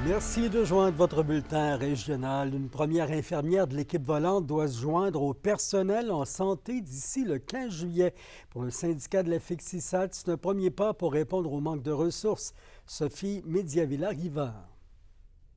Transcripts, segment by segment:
Merci de joindre votre bulletin régional. Une première infirmière de l'équipe volante doit se joindre au personnel en santé d'ici le 15 juillet. Pour le syndicat de la FIXISAT, c'est un premier pas pour répondre au manque de ressources. Sophie Mediavilla-Rivard.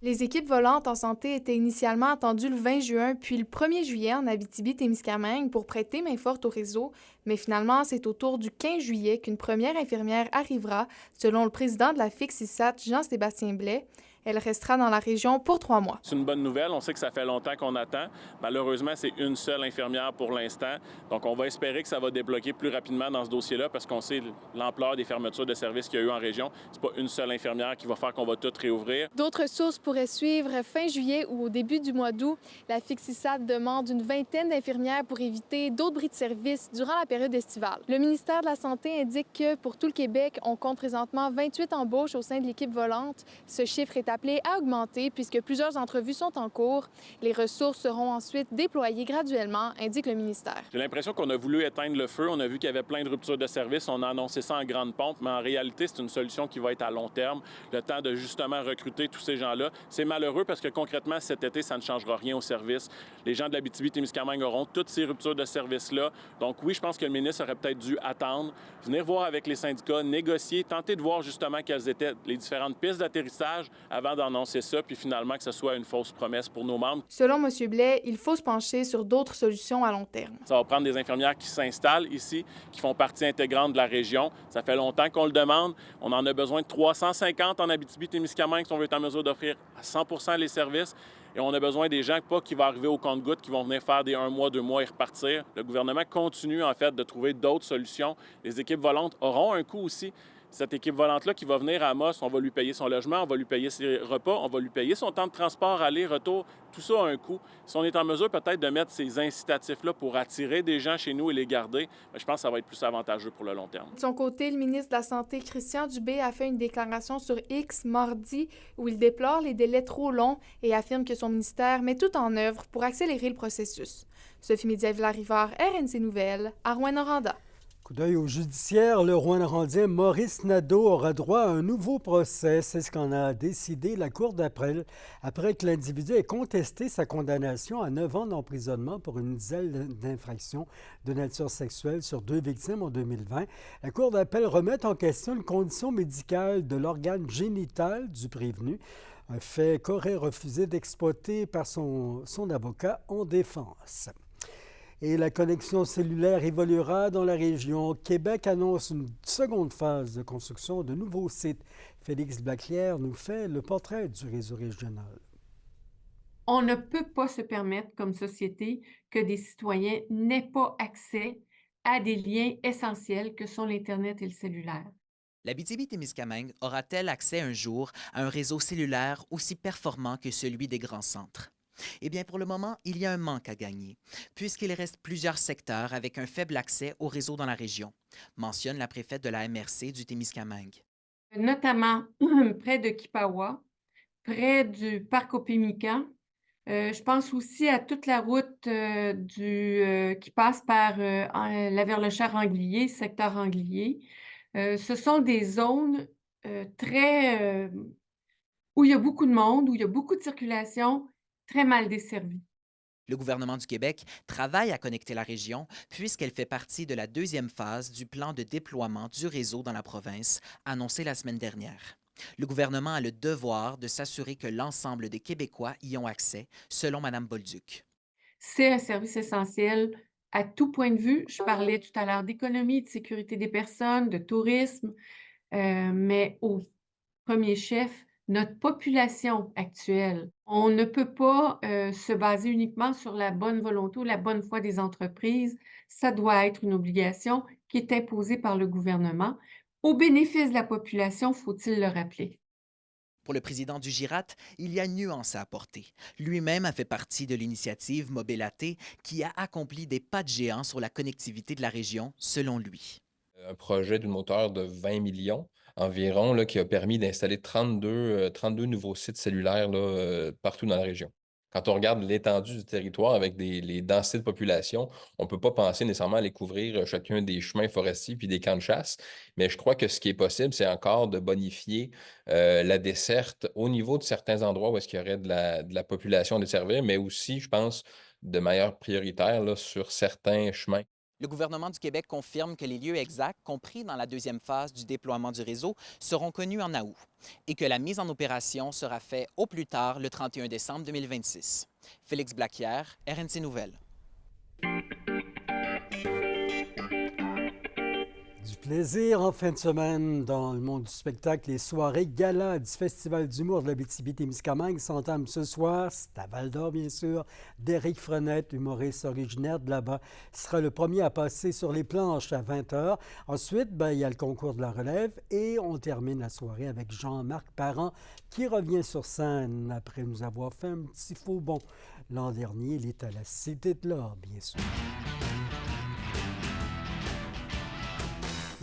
Les équipes volantes en santé étaient initialement attendues le 20 juin puis le 1er juillet en Abitibi-Témiscamingue pour prêter main forte au réseau, mais finalement, c'est autour du 15 juillet qu'une première infirmière arrivera, selon le président de la FIXISAT, Jean-Sébastien Blais. Elle restera dans la région pour 3 mois. C'est une bonne nouvelle. On sait que ça fait longtemps qu'on attend. Malheureusement, c'est une seule infirmière pour l'instant. Donc, on va espérer que ça va débloquer plus rapidement dans ce dossier-là parce qu'on sait l'ampleur des fermetures de services qu'il y a eu en région. C'est pas une seule infirmière qui va faire qu'on va tout réouvrir. D'autres sources pourraient suivre fin juillet ou au début du mois d'août. La FIXISAT demande une vingtaine d'infirmières pour éviter d'autres bris de service durant la période estivale. Le ministère de la Santé indique que pour tout le Québec, on compte présentement 28 embauches au sein de l'équipe volante. Ce chiffre est appelé à augmenter puisque plusieurs entrevues sont en cours. Les ressources seront ensuite déployées graduellement, indique le ministère. J'ai l'impression qu'on a voulu éteindre le feu. On a vu qu'il y avait plein de ruptures de service. On a annoncé ça en grande pompe, mais en réalité, c'est une solution qui va être à long terme. Le temps de justement recruter tous ces gens-là. C'est malheureux parce que concrètement, cet été, ça ne changera rien au service. Les gens de l'Abitibi-Témiscamingue auront toutes ces ruptures de service-là. Donc oui, je pense que le ministre aurait peut-être dû attendre, venir voir avec les syndicats, négocier, tenter de voir justement quelles étaient les différentes pistes d'atterrissage avant d'annoncer ça, puis finalement que ce soit une fausse promesse pour nos membres. Selon M. Blais, il faut se pencher sur d'autres solutions à long terme. Ça va prendre des infirmières qui s'installent ici, qui font partie intégrante de la région. Ça fait longtemps qu'on le demande. On en a besoin de 350 en Abitibi-Témiscamingue si on veut être en mesure d'offrir à 100 les services. Et on a besoin des gens, pas qui vont arriver au compte-gouttes, qui vont venir faire des 1 mois, 2 mois et repartir. Le gouvernement continue, en fait, de trouver d'autres solutions. Les équipes volantes auront un coût aussi. Cette équipe volante-là qui va venir à Amos, on va lui payer son logement, on va lui payer ses repas, on va lui payer son temps de transport, aller-retour. Tout ça a un coût. Si on est en mesure peut-être de mettre ces incitatifs-là pour attirer des gens chez nous et les garder, je pense que ça va être plus avantageux pour le long terme. De son côté, le ministre de la Santé, Christian Dubé, a fait une déclaration sur X mardi où il déplore les délais trop longs et affirme que son ministère met tout en œuvre pour accélérer le processus. Sophie Mediavilla-Rivard, RNC Nouvelles, à Rouyn-Noranda. Coup d'œil au judiciaire, le Rouyn-Norandien Maurice Nadeau aura droit à un nouveau procès. C'est ce qu'en a décidé la Cour d'appel après que l'individu ait contesté sa condamnation à 9 ans d'emprisonnement pour une dizaine d'infractions de nature sexuelle sur 2 victimes en 2020. La Cour d'appel remet en question une condition médicale de l'organe génital du prévenu, un fait qu'aurait refusé d'exploiter par son avocat en défense. Et la connexion cellulaire évoluera dans la région. Québec annonce une seconde phase de construction de nouveaux sites. Félix Blaclière nous fait le portrait du réseau régional. On ne peut pas se permettre comme société que des citoyens n'aient pas accès à des liens essentiels que sont l'Internet et le cellulaire. L'Abitibi-Témiscamingue aura-t-elle accès un jour à un réseau cellulaire aussi performant que celui des grands centres? Eh bien, pour le moment, il y a un manque à gagner, puisqu'il reste plusieurs secteurs avec un faible accès au réseau dans la région, mentionne la préfète de la MRC du Témiscamingue. Notamment près de Kipawa, près du parc Opémican. Je pense aussi à toute la route qui passe par la Verlechère-Anglier, secteur Anglier. Ce sont des zones très où il y a beaucoup de monde, où il y a beaucoup de circulation, très mal desservies. Le gouvernement du Québec travaille à connecter la région puisqu'elle fait partie de la deuxième phase du plan de déploiement du réseau dans la province, annoncé la semaine dernière. Le gouvernement a le devoir de s'assurer que l'ensemble des Québécois y ont accès, selon Mme Bolduc. C'est un service essentiel à tout point de vue. Je parlais tout à l'heure d'économie, de sécurité des personnes, de tourisme, mais au premier chef, notre population actuelle. On ne peut pas se baser uniquement sur la bonne volonté ou la bonne foi des entreprises. Ça doit être une obligation qui est imposée par le gouvernement. Au bénéfice de la population, faut-il le rappeler. Pour le président du GIRAT, il y a une nuance à apporter. Lui-même a fait partie de l'initiative Mobilaté qui a accompli des pas de géant sur la connectivité de la région, selon lui. Un projet d'une hauteur de 20 millions environ là, qui a permis d'installer 32 nouveaux sites cellulaires là, partout dans la région. Quand on regarde l'étendue du territoire avec les densités de population, on ne peut pas penser nécessairement à aller couvrir chacun des chemins forestiers puis des camps de chasse. Mais je crois que ce qui est possible, c'est encore de bonifier la desserte au niveau de certains endroits où est-ce qu'il y aurait de la population à desservir, mais aussi, je pense, de manière prioritaire là, sur certains chemins. Le gouvernement du Québec confirme que les lieux exacts, compris dans la deuxième phase du déploiement du réseau, seront connus en août et que la mise en opération sera faite au plus tard le 31 décembre 2026. Félix Blaquière, RNC Nouvelles. Du plaisir en fin de semaine dans le monde du spectacle. Les soirées gala du Festival d'humour de l'Abitibi-Témiscamingue s'entament ce soir. C'est à Val-d'Or, bien sûr. D'Éric Frenette, humoriste originaire de là-bas, sera le premier à passer sur les planches à 20h. Ensuite, il y a le concours de la relève et on termine la soirée avec Jean-Marc Parent qui revient sur scène après nous avoir fait un petit faux bond. L'an dernier, il est à la Cité de l'Or, bien sûr.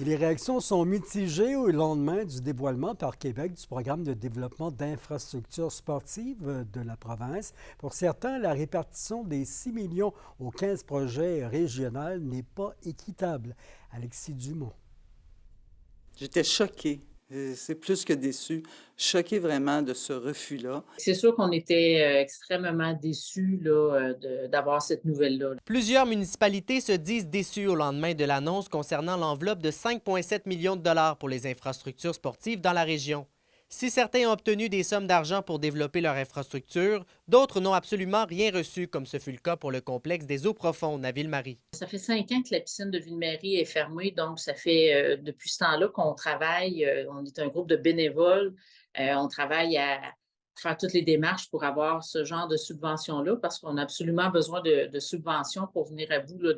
Et les réactions sont mitigées au lendemain du dévoilement par Québec du programme de développement d'infrastructures sportives de la province. Pour certains, la répartition des 6 millions aux 15 projets régionaux n'est pas équitable. Alexis Dumont. J'étais choquée. C'est plus que déçu. Choquée vraiment de ce refus-là. C'est sûr qu'on était extrêmement déçus là, d'avoir cette nouvelle-là. Plusieurs municipalités se disent déçues au lendemain de l'annonce concernant l'enveloppe de 5,7 millions de dollars pour les infrastructures sportives dans la région. Si certains ont obtenu des sommes d'argent pour développer leur infrastructure, d'autres n'ont absolument rien reçu, comme ce fut le cas pour le complexe des eaux profondes à Ville-Marie. Ça fait 5 ans que la piscine de Ville-Marie est fermée, donc ça fait depuis ce temps-là qu'on travaille. On est un groupe de bénévoles. On travaille à faire toutes les démarches pour avoir ce genre de subvention-là parce qu'on a absolument besoin de subventions pour venir à bout là,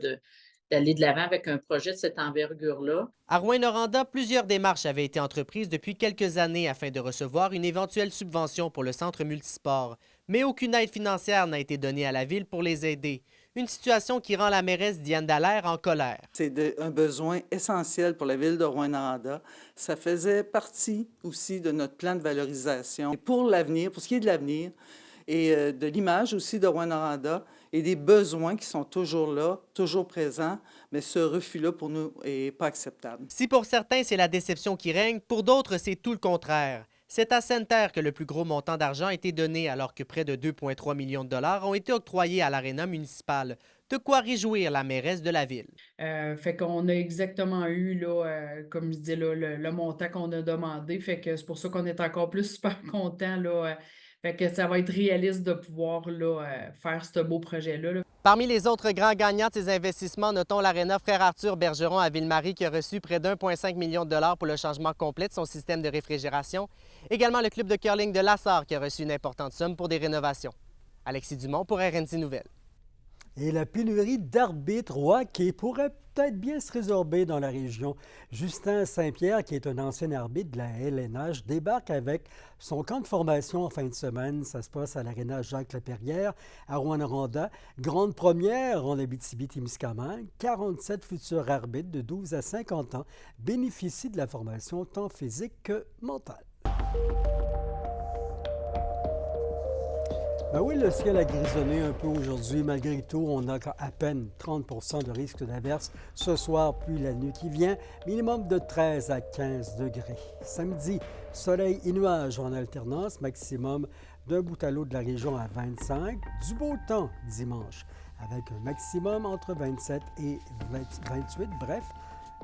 d'aller de l'avant avec un projet de cette envergure-là. À Rouyn-Noranda, plusieurs démarches avaient été entreprises depuis quelques années afin de recevoir une éventuelle subvention pour le centre multisport. Mais aucune aide financière n'a été donnée à la ville pour les aider. Une situation qui rend la mairesse Diane Dallaire en colère. C'est un besoin essentiel pour la ville de Rouyn-Noranda. Ça faisait partie aussi de notre plan de valorisation. Et pour l'avenir, pour ce qui est de l'avenir et de l'image aussi de Rouyn-Noranda, et des besoins qui sont toujours là, toujours présents, mais ce refus-là, pour nous, n'est pas acceptable. Si pour certains, c'est la déception qui règne, pour d'autres, c'est tout le contraire. C'est à Sainte-Terre que le plus gros montant d'argent a été donné, alors que près de 2,3 millions de dollars ont été octroyés à l'aréna municipale. De quoi réjouir la mairesse de la ville. Fait qu'on a exactement eu, là, comme je dis, là, le montant qu'on a demandé. Fait que c'est pour ça qu'on est encore plus super contents, là. Fait que ça va être réaliste de pouvoir là, faire ce beau projet-là. Là. Parmi les autres grands gagnants de ces investissements, notons l'aréna Frère Arthur Bergeron à Ville-Marie qui a reçu près d'1,5 million de dollars pour le changement complet de son système de réfrigération. Également le club de curling de Lassar qui a reçu une importante somme pour des rénovations. Alexis Dumont pour RNC Nouvelles. Et la pénurie d'arbitres au hockey pourrait peut-être bien se résorber dans la région. Justin Saint-Pierre, qui est un ancien arbitre de la LNH, débarque avec son camp de formation en fin de semaine. Ça se passe à l'aréna Jacques-Lapierrière à Rouyn-Noranda. Grande première en Abitibi-Témiscamingue. 47 futurs arbitres de 12 à 50 ans bénéficient de la formation tant physique que mentale. Ben oui, le ciel a grisonné un peu aujourd'hui. Malgré tout, on a à peine 30 de risque d'averse ce soir puis la nuit qui vient. Minimum de 13 à 15 degrés. Samedi, soleil et nuages en alternance. Maximum d'un bout à l'autre de la région à 25. Du beau temps dimanche avec un maximum entre 27 et 28. Bref,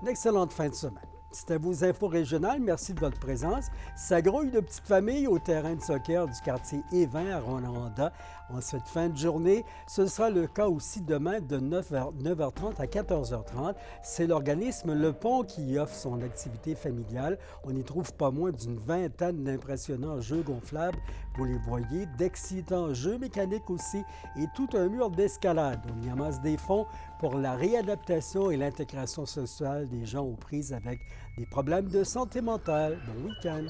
une excellente fin de semaine. C'était vos infos régionales. Merci de votre présence. Ça grouille de petites familles au terrain de soccer du quartier Évin à Rouyn-Noranda en cette fin de journée. Ce sera le cas aussi demain de 9h30 à 14h30. C'est l'organisme Le Pont qui offre son activité familiale. On y trouve pas moins d'une vingtaine d'impressionnants jeux gonflables. Vous les voyez, d'excitants jeux mécaniques aussi et tout un mur d'escalade. On y amasse des fonds pour la réadaptation et l'intégration sociale des gens aux prises avec des problèmes de santé mentale. Bon week-end!